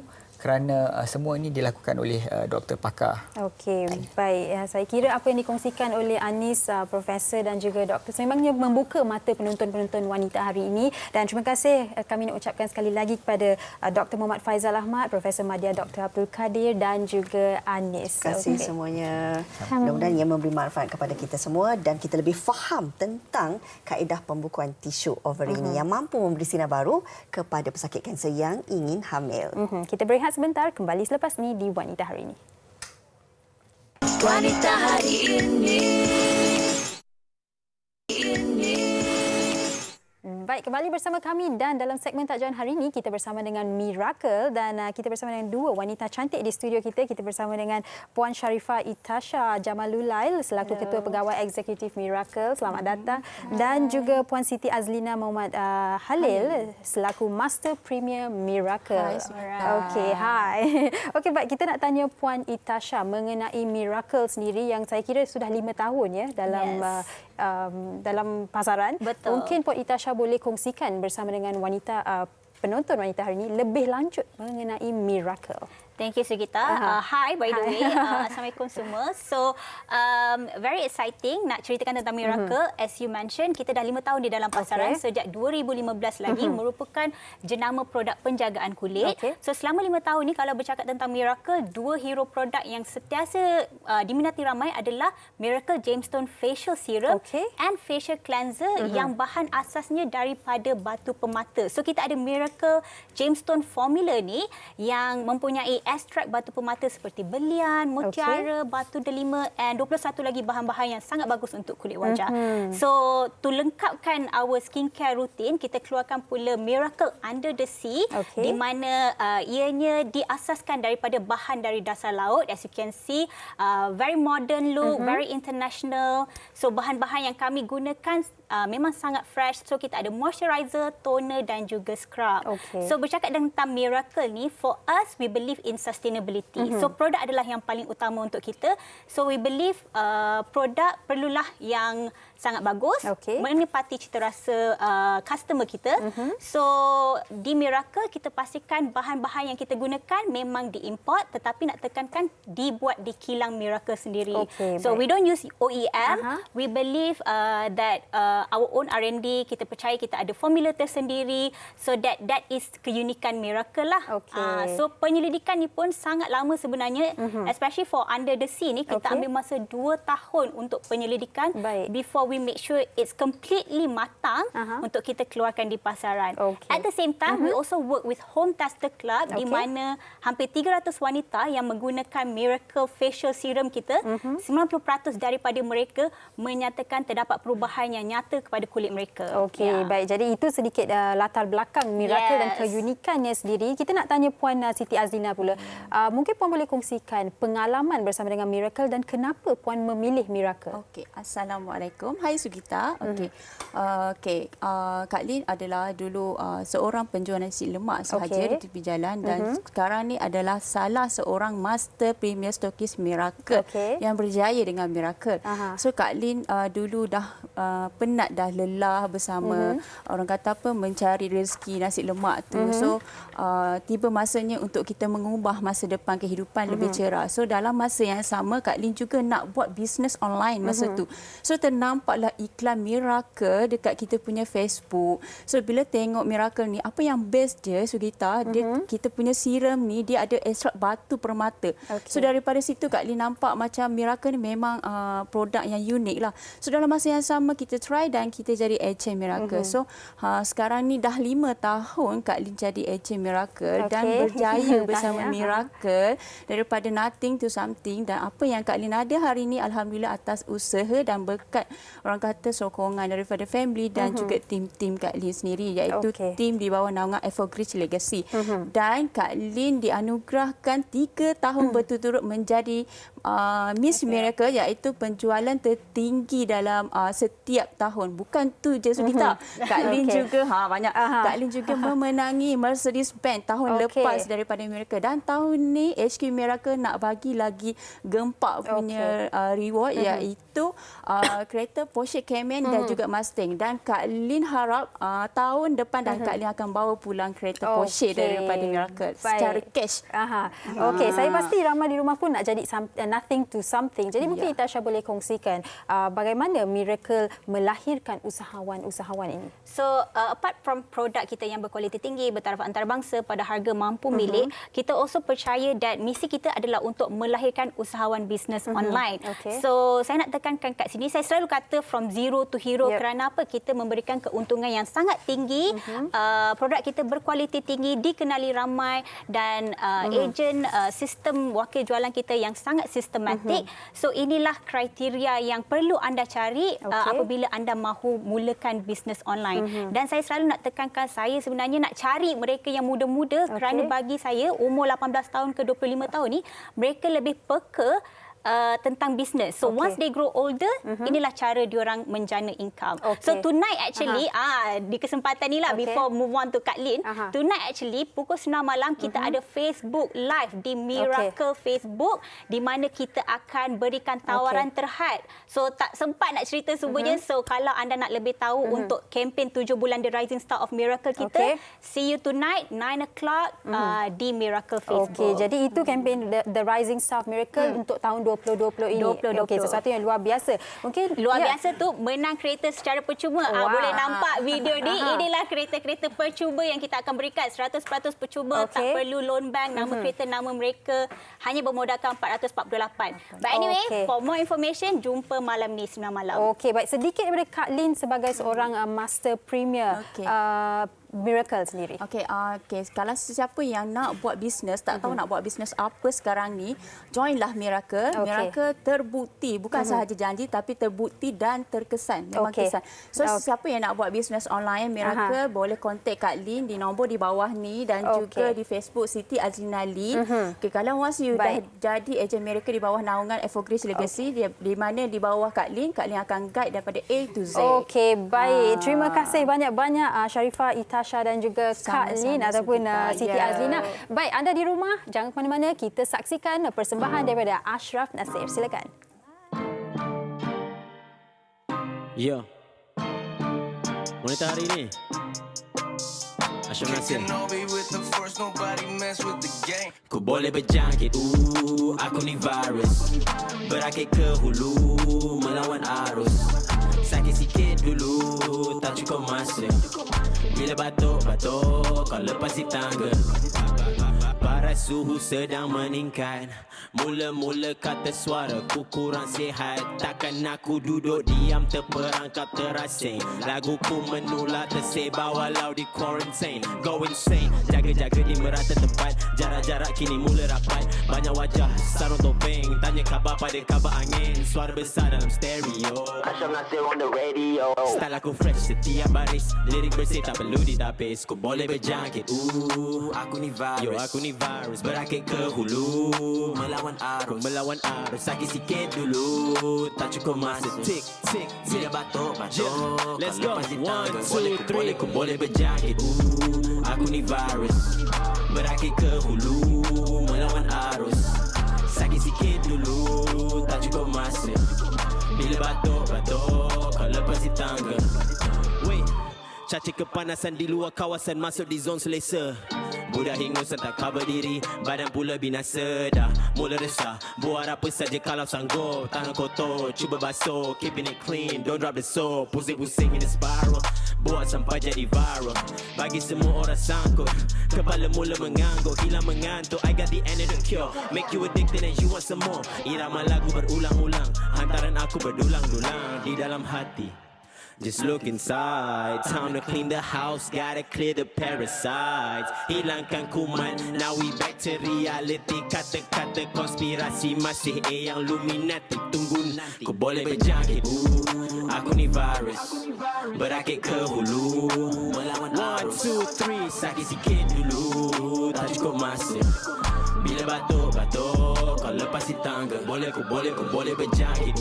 kerana semua ini dilakukan oleh doktor pakar. Okey, baik. Saya kira apa yang dikongsikan oleh Anis, Profesor dan juga doktor sememangnya membuka mata penonton-penonton wanita hari ini, dan terima kasih kami nak ucapkan sekali lagi kepada Dr. Muhammad Faizal Ahmad, Profesor Madya Dr. Abdul Kadir dan juga Anis. Terima kasih semuanya. Mudah-mudahan ia memberi manfaat kepada kita semua dan kita lebih faham tentang kaedah pembukuan tisu ovary ini yang mampu memberi sinar baru kepada pesakit kanser yang ingin hamil. Kita berehat sebentar, kembali selepas ini di Wanita Hari Ini. Wanita Hari Ini. Baik, kembali bersama kami dan dalam segmen Takjuan hari ini kita bersama dengan Miracle dan kita bersama dengan dua wanita cantik di studio kita. Kita bersama dengan Puan Sharifah Itasha Jamalulail selaku Ketua Pegawai Eksekutif Miracle. Selamat datang. Dan juga Puan Siti Azlina Muhammad Halil selaku Master Premier Miracle. Okey, hai. Okey, baik, kita nak tanya Puan Itasha mengenai Miracle sendiri yang saya kira sudah 5 tahun ya dalam pasaran. Betul. Mungkin Puan Itasha boleh kongsikan bersama dengan wanita penonton wanita hari ini lebih lanjut mengenai Miracle. Thank you, Sugita. Hi, by the way. Assalamualaikum semua. So, very exciting nak ceritakan tentang Miracle. As you mentioned, kita dah 5 tahun di dalam pasaran sejak 2015 lagi, merupakan jenama produk penjagaan kulit. So, selama 5 tahun ni kalau bercakap tentang Miracle, 2 hero produk yang sentiasa diminati ramai adalah Miracle Gemstone Facial Serum and Facial Cleanser yang bahan asasnya daripada batu permata. So, kita ada Miracle Gemstone Formula ni yang mempunyai ekstrak batu permata seperti belian, mutiara, batu delima dan 21 lagi bahan-bahan yang sangat bagus untuk kulit wajah. So, to lengkapkan our skincare routine, kita keluarkan pula Miracle Under the Sea di mana ianya diasaskan daripada bahan dari dasar laut. As you can see, very modern look, very international. So, bahan-bahan yang kami gunakan memang sangat fresh. So, kita ada moisturizer, toner dan juga scrub. So, bercakap tentang Miracle ni, for us, we believe in sustainability. So, produk adalah yang paling utama untuk kita. So, we believe produk perlulah yang sangat bagus, menepati cita rasa customer kita. So, di Miracle, kita pastikan bahan-bahan yang kita gunakan memang diimport, tetapi nak tekankan dibuat di kilang Miracle sendiri. So, we don't use OEM. We believe that our own R&D, kita percaya kita ada formula tersendiri. So, that is keunikan Miracle lah. So, penyelidikan ni pun sangat lama sebenarnya, especially for Under the Sea ni, kita ambil masa 2 tahun untuk penyelidikan before we make sure it's completely matang untuk kita keluarkan di pasaran. At the same time, we also work with Home Tester Club di mana hampir 300 wanita yang menggunakan Miracle Facial Serum kita, 90% daripada mereka menyatakan terdapat perubahan yang nyata kepada kulit mereka. Baik. Jadi itu sedikit latar belakang Miracle dan keunikannya sendiri. Kita nak tanya Puan Siti Azlina pula. semula. Mungkin Puan boleh kongsikan pengalaman bersama dengan Miracle dan kenapa Puan memilih Miracle? Okey, Assalamualaikum. Hai Sugita. Kak Lin adalah dulu seorang penjual nasi lemak sahaja di tepi jalan dan sekarang ni adalah salah seorang master premier stokis Miracle yang berjaya dengan Miracle. So Kak Lin dulu dah penat, dah lelah bersama orang kata apa, mencari rezeki nasi lemak tu. So tiba masanya untuk kita mengubah masa depan kehidupan lebih cerah. So dalam masa yang sama Kak Lin juga nak buat bisnes online masa tu. So ternampaklah iklan Miracle dekat kita punya Facebook. So bila tengok Miracle ni, apa yang best dia Sugita, dia kita punya serum ni dia ada ekstrak batu permata. So daripada situ Kak Lin nampak macam Miracle ni memang produk yang unik lah. So dalam masa yang sama kita try dan kita jadi ejen Miracle. So sekarang ni dah 5 tahun Kak Lin jadi ejen Miracle dan berjaya bersama Miracle daripada nothing to something. Dan apa yang Kak Lin ada hari ni alhamdulillah atas usaha dan berkat orang kata sokongan daripada family dan juga tim-tim Kak Lin sendiri, iaitu tim di bawah naungan Evergreen Legacy. Dan Kak Lin dianugerahkan 3 tahun berturut-turut menjadi Miss Miracle, iaitu penjualan tertinggi dalam setiap tahun. Bukan tu je Sugita. Kak Lin juga banyak. Kak Lin juga memenangi Mercedes-Benz tahun lepas daripada Miracle. Dan tahun ni HQ Miracle nak bagi lagi gempak punya reward, iaitu kereta Porsche Cayman dan juga Mustang. Dan Kak Lin harap tahun depan dan Kak Lin akan bawa pulang kereta Porsche daripada Miracle secara cash. Saya pasti ramai di rumah pun nak jadi nothing to something. Jadi mungkin Itasha boleh kongsikan bagaimana Miracle melahirkan usahawan-usahawan ini. So apart from produk kita yang berkualiti tinggi, bertaraf antarabangsa pada harga mampu milik, kita also percaya that misi kita adalah untuk melahirkan usahawan bisnes online. So saya nak tekankan kat sini, saya selalu kata from zero to hero. Kerana apa? Kita memberikan keuntungan yang sangat tinggi. Produk kita berkualiti tinggi, dikenali ramai dan ejen sistem wakil jualan kita yang sangat sistematik. So inilah kriteria yang perlu anda cari apabila anda mahu mulakan bisnes online. Dan saya selalu nak tekankan, saya sebenarnya nak cari mereka yang muda-muda kerana bagi saya umur 18 tahun ke 25 tahun ni mereka lebih peka tentang bisnes. So once they grow older, inilah cara diorang menjana income. So tonight actually di kesempatan ni lah before move on to Kak Lin, tonight actually pukul 9 malam kita ada Facebook live di Miracle Facebook, di mana kita akan berikan tawaran terhad. So tak sempat nak cerita semuanya. So kalau anda nak lebih tahu untuk kempen 7 bulan The Rising Star of Miracle kita, see you tonight 9 o'clock di Miracle Facebook. Jadi itu kempen The Rising Star of Miracle untuk tahun 2020 ini. Sesuatu yang luar biasa. Mungkin luar biasa tu menang kereta secara percuma. Boleh nampak video ni. Inilah kereta-kereta percuma yang kita akan berikan. 100% percuma. Tak perlu loan bank. Nama kereta, nama mereka. Hanya bermodalkan 448. But anyway, for more information, jumpa malam ni 9 malam. Baik. Sedikit daripada Kak Lin sebagai seorang master premier Miracle sendiri. Kalau sesiapa yang nak buat bisnes, tak tahu nak buat bisnes apa sekarang ni, joinlah Miracle. Miracle terbukti, bukan sahaja janji tapi terbukti dan terkesan. Memang kesan. So sesiapa yang nak buat bisnes online Miracle, boleh kontak Kak Lin di nombor di bawah ni dan juga di Facebook Siti Azlina Lin. Kalau once you dah jadi ejen Miracle di bawah naungan Evergreen Legacy, di mana di bawah Kak Lin akan guide daripada A to Z. Baik. Terima kasih banyak-banyak Sharifah, Itasha dan juga Kak Lin ataupun Siti Azlina. Baik, anda di rumah jangan ke mana-mana, kita saksikan persembahan daripada Ashraf Nasir. Silakan. Wanita hari ini Ashraf Nasir. Ku boleh berjangkit, aku ni virus, berakit ke hulu melawan arus. Sakit sikit dulu, tak cukup masa. Bila batuk-batuk, kau lepas di tangga. Paras suhu sedang meningkat. Mula-mula kata suara ku kurang sihat. Takkan aku duduk diam terperangkap terasing. Laguku menular tersebar walau di quarantine. Go insane, jaga-jaga di merata tempat. Jarak-jarak kini mula rapat. Banyak wajah sarung topeng. Tanya khabar pada khabar angin. Suara besar dalam stereo. Ashraf Nasir on the radio. Style aku fresh setiap baris. Lirik bersih tak perlu ditapis. Ku boleh berjangkit, aku ni virus. Aku ni virus. virus, berakit ke hulu. Melawan arus, sakit sikit dulu. Tak cukup masa, tick, tick, tick. Bila batuk, let's go, 1, 2, 3. Ku boleh berjangkit. Aku ni virus, berakit ke hulu. Melawan arus, sakit sikit dulu. Tak cukup masa. Bila batuk, kau lepas di tangga. Wait, caci kepanasan di luar kawasan, masuk di zon selesa. Budak hingus tak cover diri, badan pula binasa. Dah mula resah, buat apa saja kalau sanggup. Tangan kotor, cuba basuh, keeping it clean, don't drop the soap. Pusing-pusing in the spiral, buat sampai jadi viral. Bagi semua orang sangkut, kepala mula mengangguk, hilang mengantuk. I got the antidote cure, make you addicted and you want some more. Irama lagu berulang-ulang, hantaran aku berdulang-dulang di dalam hati. Just look inside, time to clean the house, gotta clear the parasites. Hilangkan kuman, now we back to reality. Kata-kata konspirasi masih yang Illuminati. Tunggu, ku boleh berjangkit. Aku ni virus, berakit ke hulu. Melawan 1, 2, 3, sakit sikit dulu. Tak cukup masa, bila batuk, kau lepas di tangga. Ku boleh berjangkit.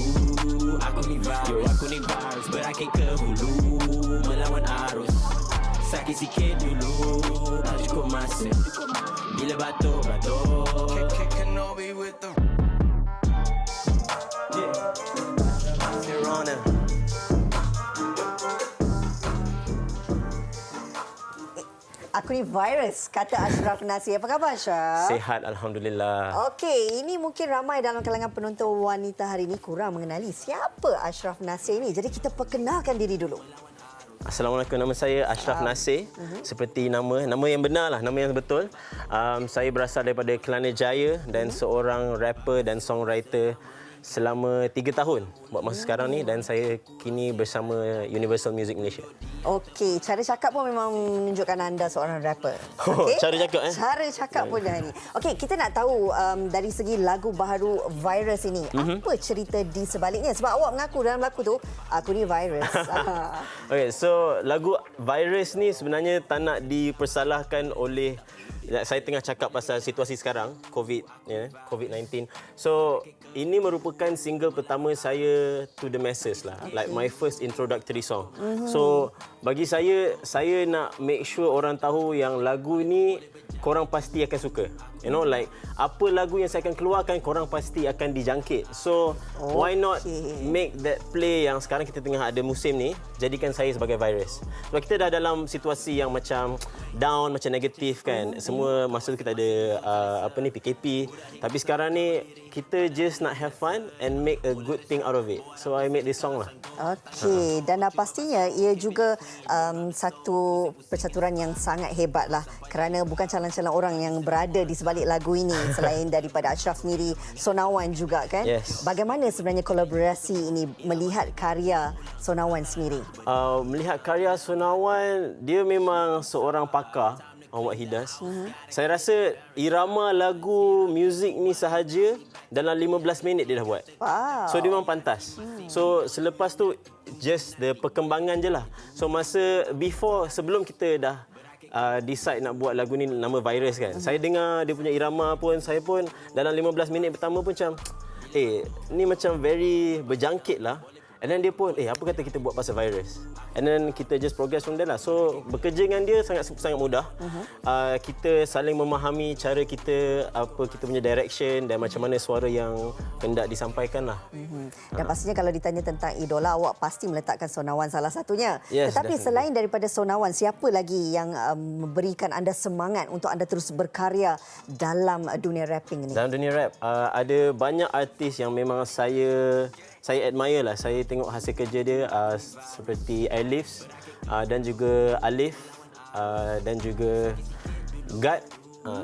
Aku ni virus, berakit ke hulu. Melawan arus, sakit sikit dulu. Tak cukup masa, bila batuk. Kenobi with the Sirona. Aku ni virus, kata Ashraf Nasir. Apa khabar, Ashraf? Sihat, Alhamdulillah. Okey, ini mungkin ramai dalam kalangan penonton wanita hari ini kurang mengenali siapa Ashraf Nasir ini. Jadi kita perkenalkan diri dulu. Assalamualaikum, nama saya Ashraf Nasir. Seperti nama yang benar lah, nama yang betul. Saya berasal daripada Kelana Jaya dan seorang rapper dan songwriter selama 3 tahun buat masa sekarang ni, dan saya kini bersama Universal Music Malaysia. Okey, cara cakap pun memang menunjukkan anda seorang rapper. Oh, cara cakap Cara cakap pun dah ni. Okey, kita nak tahu dari segi lagu baru Virus ini, apa cerita di sebaliknya? Sebab awak mengaku dalam lagu tu, aku ni virus. Okay, so lagu Virus ni sebenarnya tak nak dipersalahkan oleh, saya tengah cakap pasal situasi sekarang, COVID-19. So, ini merupakan single pertama saya to the masses lah. Like my first introductory song. So, bagi saya nak make sure orang tahu yang lagu ni korang pasti akan suka. You know, like apa lagu yang saya akan keluarkan, korang pasti akan dijangkit. So, why not make that play yang sekarang kita tengah ada musim ni, jadikan saya sebagai virus. Sebab kita dah dalam situasi yang macam down, macam negatif kan. Semua masa tu kita ada PKP. Tapi sekarang ni kita just nak have fun and make a good thing out of it. So I made this song lah. Okey, dan pastinya ia juga satu percaturan yang sangat hebat lah, kerana bukan calon-calon orang yang berada di sebalik lagu ini selain daripada Ashraf sendiri, Sonawan juga kan? Yes. Bagaimana sebenarnya kolaborasi ini melihat karya Sonawan sendiri? Melihat karya Sonawan, dia memang seorang pakar on what he does. Saya rasa irama lagu muzik ni sahaja dalam 15 minit dia dah buat. Wow. So dia memang pantas. So selepas tu just the perkembangan je lah. So sebelum kita dah decide nak buat lagu ni nama Virus kan. Saya dengar dia punya irama pun, saya pun dalam 15 minit pertama pun macam ni macam very berjangkit lah. And then dia pun, apa kata kita buat pasal Virus? And then kita just progress from there lah. So, bekerja dengan dia sangat mudah. Kita saling memahami cara kita, apa kita punya direction dan macam mana suara yang hendak disampaikan lah. Dan pastinya kalau ditanya tentang idola, awak pasti meletakkan Sonawan salah satunya. Yes, tetapi definitely. Selain daripada Sonawan, siapa lagi yang memberikan anda semangat untuk anda terus berkarya dalam dunia rapping ini? Dalam dunia rap, ada banyak artis yang memang saya admire lah. Saya tengok hasil kerja dia seperti Airlifts dan juga Alif dan juga Gad.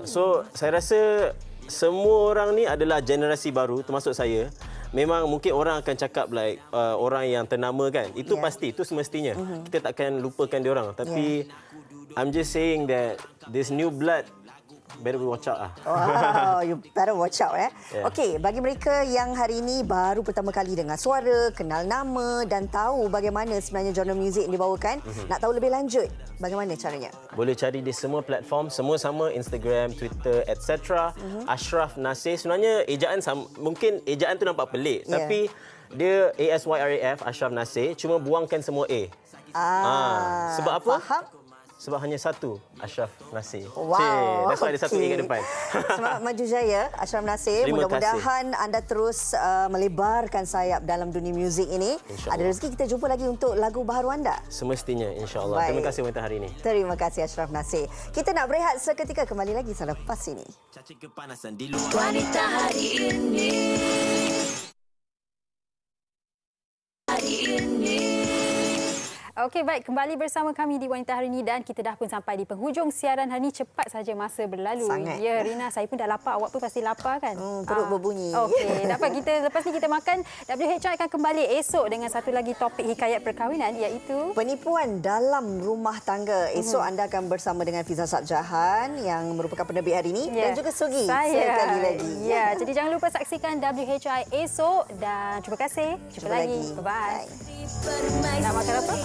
So saya rasa semua orang ni adalah generasi baru termasuk saya. Memang mungkin orang akan cakap like orang yang ternama kan. Itu pasti, itu semestinya. Kita takkan lupakan dia orang. Tapi I'm just saying that this new blood better watch out lah. Oh, you better watch out Yeah. Okey, bagi mereka yang hari ini baru pertama kali dengar suara, kenal nama dan tahu bagaimana sebenarnya genre muzik yang dibawakan, nak tahu lebih lanjut, bagaimana caranya? Boleh cari di semua platform, semua sama, Instagram, Twitter, etc. Ashraf Nasir. Sebenarnya ejaan mungkin ejaan tu nampak pelik, tapi dia ASYRAF, Ashraf Nasir, cuma buangkan semua A. Sebab apa? Faham? Sebab hanya satu Ashraf Nasir. Wow. That's why ada satu A kat depan. Semangat maju jaya Ashraf Nasir. Terima Mudah-mudahan anda terus melebarkan sayap dalam dunia muzik ini. Ada rezeki kita jumpa lagi untuk lagu baharu anda. Semestinya, insya-Allah. Baik. Terima kasih wanita hari ini. Terima kasih Ashraf Nasir. Kita nak berehat seketika, kembali lagi selepas ini. Wanita hari ini. Hari ini. Okey, baik. Kembali bersama kami di Wanita Hari ini dan kita dah pun sampai di penghujung siaran hari ini. Cepat saja masa berlalu. Sangat. Ya, Rina, saya pun dah lapar. Awak pun pasti lapar kan? Perut berbunyi. Okey, dapat kita lepas ni kita makan. WHI akan kembali esok dengan satu lagi topik hikayat perkahwinan iaitu penipuan dalam rumah tangga. Esok anda akan bersama dengan Fiza Sabjahan yang merupakan penerbit hari ini dan juga Sugi sekali lagi. Ya, jadi jangan lupa saksikan WHI esok dan terima kasih. Jumpa lagi. Bye-bye. Nak makan apa?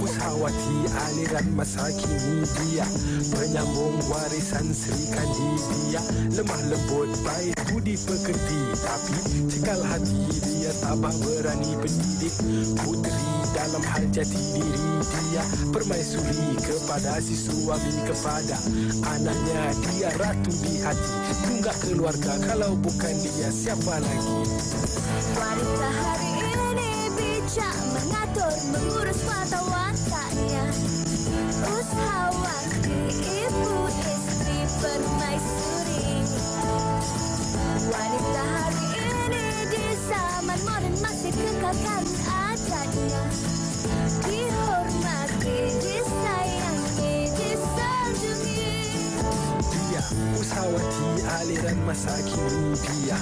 Usahawati aliran masa kini dia penyambung warisan Sri Kandi dia, lemah lembut baik budi pekerti, tapi cekal hati dia tabah berani pendidik. Puteri dalam hal jati diri dia, permaisuri kepada si suami, kepada anaknya dia ratu di hati. Tunggak keluarga, kalau bukan dia siapa lagi? Wanita hari ini bijak mengatur, mengurus mata wataknya. Usahawati, ibu istri, permaisuri. Wanita hari ini di zaman moden masih kekalkan adatnya. Dihormati, disayangi, disanjungi. Dia usahawati aliran masa kini dia,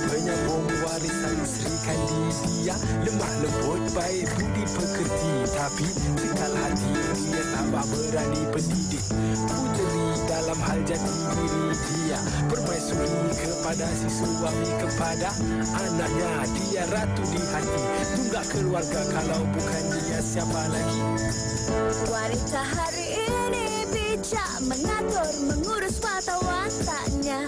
penyambung warisan Sri Kandi dia, lemah lembut baik budi pekerti, tapi cekal hati dia tabah berani pendidik. Puteri dalam hal jati diri dia, permaisuri kepada si suami, kepada anaknya dia ratu di hati. Tunggak keluarga, kalau bukan dia siapa lagi? Wanita hari ini bijak mengatur, mengurus mata wataknya.